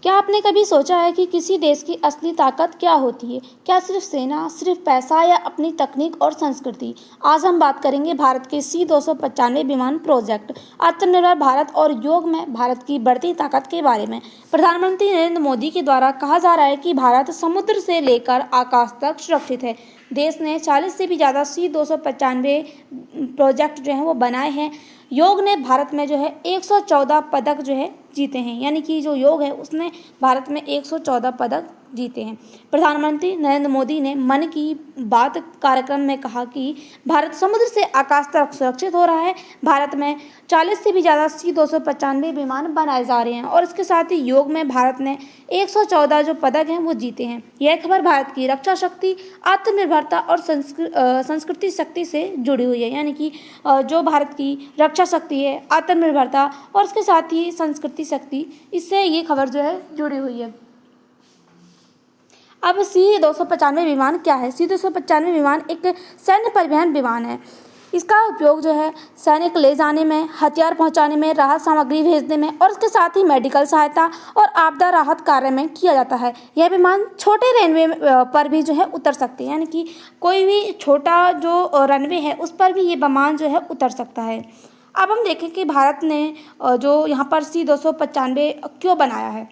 क्या आपने कभी सोचा है कि किसी देश की असली ताकत क्या होती है? क्या सिर्फ सेना, सिर्फ पैसा या अपनी तकनीक और संस्कृति? आज हम बात करेंगे भारत के C-295 विमान प्रोजेक्ट, आत्मनिर्भर भारत और योग में भारत की बढ़ती ताकत के बारे में। प्रधानमंत्री नरेंद्र मोदी के द्वारा कहा जा रहा है कि भारत समुद्र से लेकर आकाश तक सुरक्षित है। देश ने 40 से भी ज़्यादा C-295 प्रोजेक्ट जो हैं वो बनाए हैं। योग ने भारत में जो है 114 पदक जो है जीते हैं, यानी कि जो योग है उसने भारत में 114 पदक जीते हैं। प्रधानमंत्री नरेंद्र मोदी ने मन की बात कार्यक्रम में कहा कि भारत समुद्र से आकाश तक सुरक्षित हो रहा है। भारत में 40 से भी ज़्यादा C-295 विमान बनाए जा रहे हैं और इसके साथ ही योग में भारत ने 114 जो पदक हैं वो जीते हैं। यह खबर भारत की रक्षा शक्ति, आत्मनिर्भरता और संस्कृति शक्ति से जुड़ी हुई है, यानी कि जो भारत की रक्षा शक्ति है, आत्मनिर्भरता और इसके साथ ही संस्कृति शक्ति, इससे ये खबर जो है जुड़ी हुई है। अब C-295 विमान क्या है? C-295 विमान एक सैन्य परिवहन विमान है। इसका उपयोग जो है सैनिक ले जाने में, हथियार पहुंचाने में, राहत सामग्री भेजने में और इसके साथ ही मेडिकल सहायता और आपदा राहत कार्य में किया जाता है। यह विमान छोटे रनवे पर भी जो है उतर सकते हैं, यानी कि कोई भी छोटा जो रनवे है उस पर भी ये विमान जो है उतर सकता है। अब हम देखें कि भारत ने जो यहाँ पर C-295 क्यों बनाया है।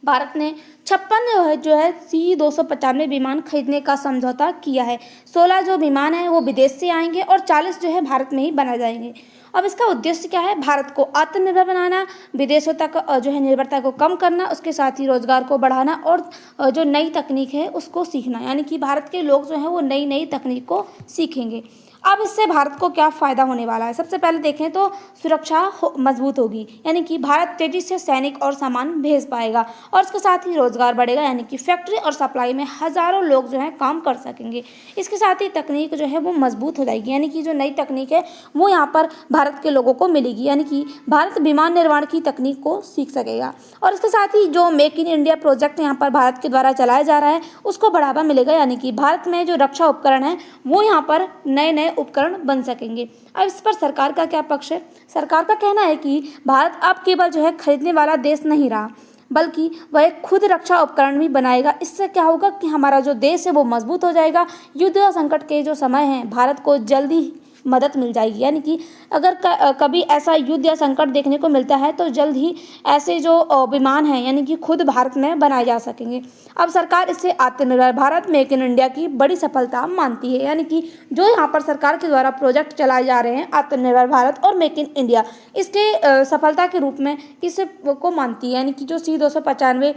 भारत ने 56 जो है C-295 विमान खरीदने का समझौता किया है। 16 जो विमान हैं वो विदेश से आएंगे और 40 जो है भारत में ही बनाए जाएंगे। अब इसका उद्देश्य क्या है? भारत को आत्मनिर्भर बनाना, विदेशों तक जो है निर्भरता को कम करना, उसके साथ ही रोजगार को बढ़ाना और जो नई तकनीक है उसको सीखना, यानी कि भारत के लोग जो हैं वो नई नई तकनीक को सीखेंगे। अब इससे भारत को क्या फ़ायदा होने वाला है? सबसे पहले देखें तो सुरक्षा मजबूत होगी, यानी कि भारत तेज़ी से सैनिक और सामान भेज पाएगा और इसके साथ ही रोजगार बढ़ेगा, यानी कि फैक्ट्री और सप्लाई में हज़ारों लोग जो हैं काम कर सकेंगे। इसके साथ ही तकनीक जो है वो मजबूत हो जाएगी, यानी कि जो नई तकनीक है वो यहाँ पर भारत के लोगों को मिलेगी, यानी कि भारत विमान निर्माण की तकनीक को सीख सकेगा और इसके साथ ही जो मेक इन इंडिया प्रोजेक्ट यहाँ पर भारत के द्वारा चलाया जा रहा है उसको बढ़ावा मिलेगा, यानी कि भारत में जो रक्षा उपकरण है वो यहाँ पर नए नए उपकरण बन सकेंगे। अब इस पर सरकार का क्या पक्ष है? सरकार का कहना है कि भारत अब केवल जो है खरीदने वाला देश नहीं रहा, बल्कि वह एक खुद रक्षा उपकरण भी बनाएगा। इससे क्या होगा कि हमारा जो देश है वो मजबूत हो जाएगा। युद्ध या संकट के जो समय हैं भारत को जल्दी मदद मिल जाएगी, यानी कि अगर कभी ऐसा युद्ध या संकट देखने को मिलता है तो जल्द ही ऐसे जो विमान हैं यानी कि खुद भारत में बनाए जा सकेंगे। अब सरकार इसे आत्मनिर्भर भारत, मेक इन इंडिया की बड़ी सफलता मानती है, यानी कि जो यहाँ पर सरकार के द्वारा प्रोजेक्ट चलाए जा रहे हैं आत्मनिर्भर भारत और मेक इन इंडिया, इसके सफलता के रूप में इसे को मानती है, यानी कि जो C-295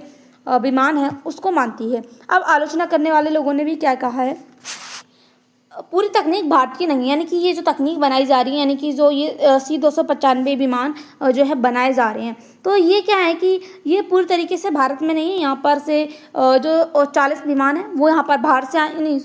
विमान है उसको मानती है। अब आलोचना करने वाले लोगों ने भी क्या कहा है? पूरी तकनीक भारत की नहीं, यानी कि ये जो तकनीक बनाई जा रही है, यानी कि जो ये C-295 विमान जो है बनाए जा रहे हैं, तो ये क्या है कि ये पूरी तरीके से भारत में नहीं है। यहाँ पर से जो 40 विमान है वो यहाँ पर बाहर से नहीं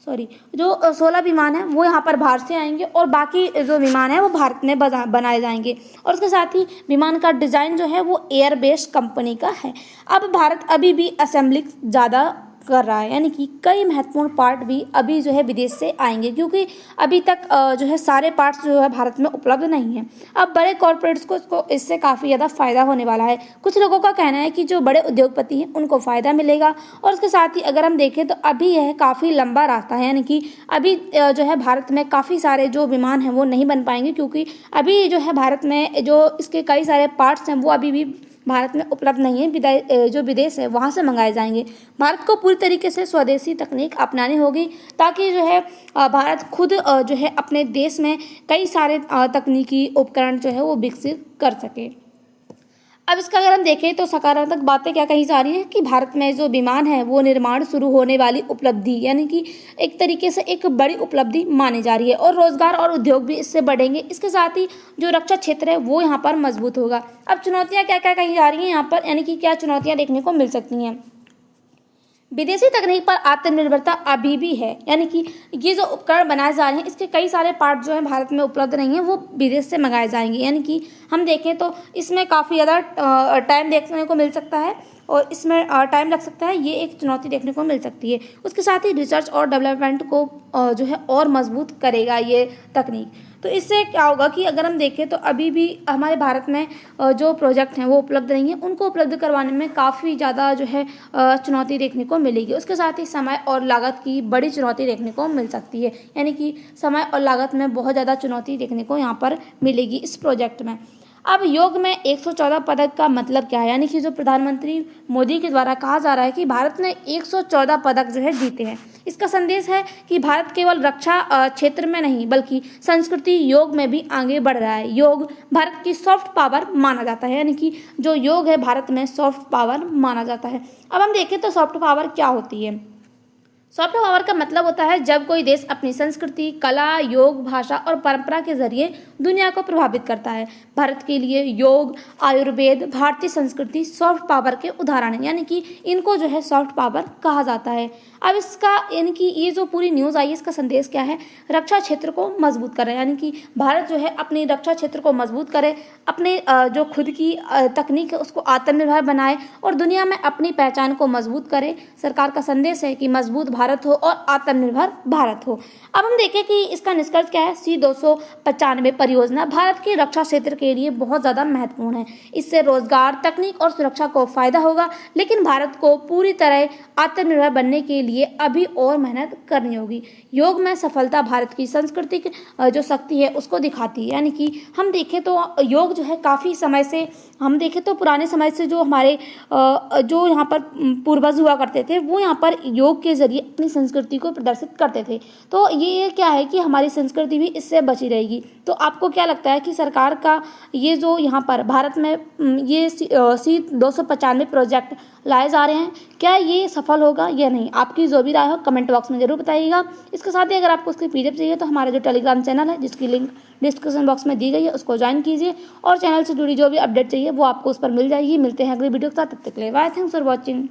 सॉरी जो 16 विमान है वो यहाँ पर बाहर से आएंगे और बाकी जो विमान है वो भारत में बनाए जाएंगे और उसके साथ ही विमान का डिज़ाइन जो है वो एयरबेस कंपनी का है। अब भारत अभी भी असेंबली ज़्यादा कर रहा है, यानी कि कई महत्वपूर्ण पार्ट भी अभी जो है विदेश से आएंगे, क्योंकि अभी तक जो है सारे पार्ट्स जो है भारत में उपलब्ध नहीं है। अब बड़े कॉरपोरेट्स को इससे काफ़ी ज़्यादा फ़ायदा होने वाला है। कुछ लोगों का कहना है कि जो बड़े उद्योगपति हैं उनको फ़ायदा मिलेगा और उसके साथ ही अगर हम देखें तो अभी यह काफ़ी लंबा रास्ता है, यानी कि अभी जो है भारत में काफ़ी सारे जो विमान हैं वो नहीं बन पाएंगे, क्योंकि अभी जो है भारत में जो इसके कई सारे पार्ट्स हैं वो अभी भी भारत में उपलब्ध नहीं है। जो विदेश है वहाँ से मंगाए जाएंगे। भारत को पूरी तरीके से स्वदेशी तकनीक अपनानी होगी ताकि जो है भारत खुद जो है अपने देश में कई सारे तकनीकी उपकरण जो है वो विकसित कर सके। अब इसका अगर हम देखें तो सकारात्मक बातें क्या कही जा रही है कि भारत में जो विमान है वो निर्माण शुरू होने वाली उपलब्धि, यानी कि एक तरीके से एक बड़ी उपलब्धि मानी जा रही है और रोजगार और उद्योग भी इससे बढ़ेंगे। इसके साथ ही जो रक्षा क्षेत्र है वो यहाँ पर मजबूत होगा। अब चुनौतियाँ क्या क्या कही जा रही हैं यहाँ पर, यानी कि क्या चुनौतियाँ देखने को मिल सकती हैं? विदेशी तकनीक पर आत्मनिर्भरता अभी भी है, यानी कि ये जो उपकरण बनाए जा रहे हैं इसके कई सारे पार्ट जो है भारत में उपलब्ध नहीं है, वो विदेश से मंगाए जाएंगे। यानी कि हम देखें तो इसमें काफ़ी ज़्यादा टाइम देखने को मिल सकता है और इसमें टाइम लग सकता है, ये एक चुनौती देखने को मिल सकती है। उसके साथ ही रिसर्च और डेवलपमेंट को जो है और मजबूत करेगा ये तकनीक। तो इससे क्या होगा कि अगर हम देखें तो अभी भी हमारे भारत में जो प्रोजेक्ट हैं वो उपलब्ध नहीं है, उनको उपलब्ध करवाने में काफ़ी ज़्यादा जो है चुनौती देखने को मिलेगी। उसके साथ ही समय और लागत की बड़ी चुनौती देखने को मिल सकती है, यानी कि समय और लागत में बहुत ज़्यादा चुनौती देखने को यहाँ पर मिलेगी इस प्रोजेक्ट में। अब योग में 114 पदक का मतलब क्या है, यानी कि जो प्रधानमंत्री मोदी के द्वारा कहा जा रहा है कि भारत ने 114 पदक जो है जीते हैं। इसका संदेश है कि भारत केवल रक्षा क्षेत्र में नहीं बल्कि संस्कृति योग में भी आगे बढ़ रहा है। योग भारत की सॉफ्ट पावर माना जाता है, यानी कि जो योग है भारत में सॉफ्ट पावर माना जाता है। अब हम देखें तो सॉफ्ट पावर क्या होती है। सॉफ्ट पावर का मतलब होता है जब कोई देश अपनी संस्कृति, कला, योग, भाषा और परंपरा के जरिए दुनिया को प्रभावित करता है। भारत के लिए योग, आयुर्वेद, भारतीय संस्कृति सॉफ्ट पावर के उदाहरण हैं, यानी कि इनको जो है सॉफ्ट पावर कहा जाता है। अब इसका यानी कि ये जो पूरी न्यूज़ आई है इसका संदेश क्या है, रक्षा क्षेत्र को मजबूत करे, यानी कि भारत जो है अपनी रक्षा क्षेत्र को मजबूत करे, अपने जो खुद की तकनीक है उसको आत्मनिर्भर बनाए और दुनिया में अपनी पहचान को मजबूत करे। सरकार का संदेश है कि मजबूत भारत हो और आत्मनिर्भर भारत हो। अब हम देखें कि इसका निष्कर्ष क्या है। C295 परियोजना भारत की रक्षा क्षेत्र के लिए बहुत ज़्यादा महत्वपूर्ण है। इससे रोजगार, तकनीक और सुरक्षा को फायदा होगा, लेकिन भारत को पूरी तरह आत्मनिर्भर बनने के लिए अभी और मेहनत करनी होगी। योग में सफलता भारत की सांस्कृतिक जो शक्ति है उसको दिखाती है, यानी कि हम देखें तो योग जो है काफ़ी समय से, हम देखें तो पुराने समय से जो हमारे जो यहाँ पर पूर्वज हुआ करते थे वो यहाँ पर योग के जरिए अपनी संस्कृति को प्रदर्शित करते थे। तो ये क्या है कि हमारी संस्कृति भी इससे बची रहेगी। तो आपको क्या लगता है कि सरकार का ये जो यहाँ पर भारत में ये C295 प्रोजेक्ट लाए जा रहे हैं, क्या ये सफल होगा या नहीं? आपकी जो भी राय हो कमेंट बॉक्स में जरूर बताइएगा। इसके साथ ही अगर आपको उसकी PDF चाहिए तो हमारा जो टेलीग्राम चैनल है जिसकी लिंक डिस्क्रिप्शन बॉक्स में दी गई है उसको ज्वाइन कीजिए और चैनल से जुड़ी जो भी अपडेट चाहिए वो आपको उस पर मिल जाएगी। मिलते हैं अगली वीडियो के साथ, तब तक के लिए बाय, थैंक्स फॉर वॉचिंग।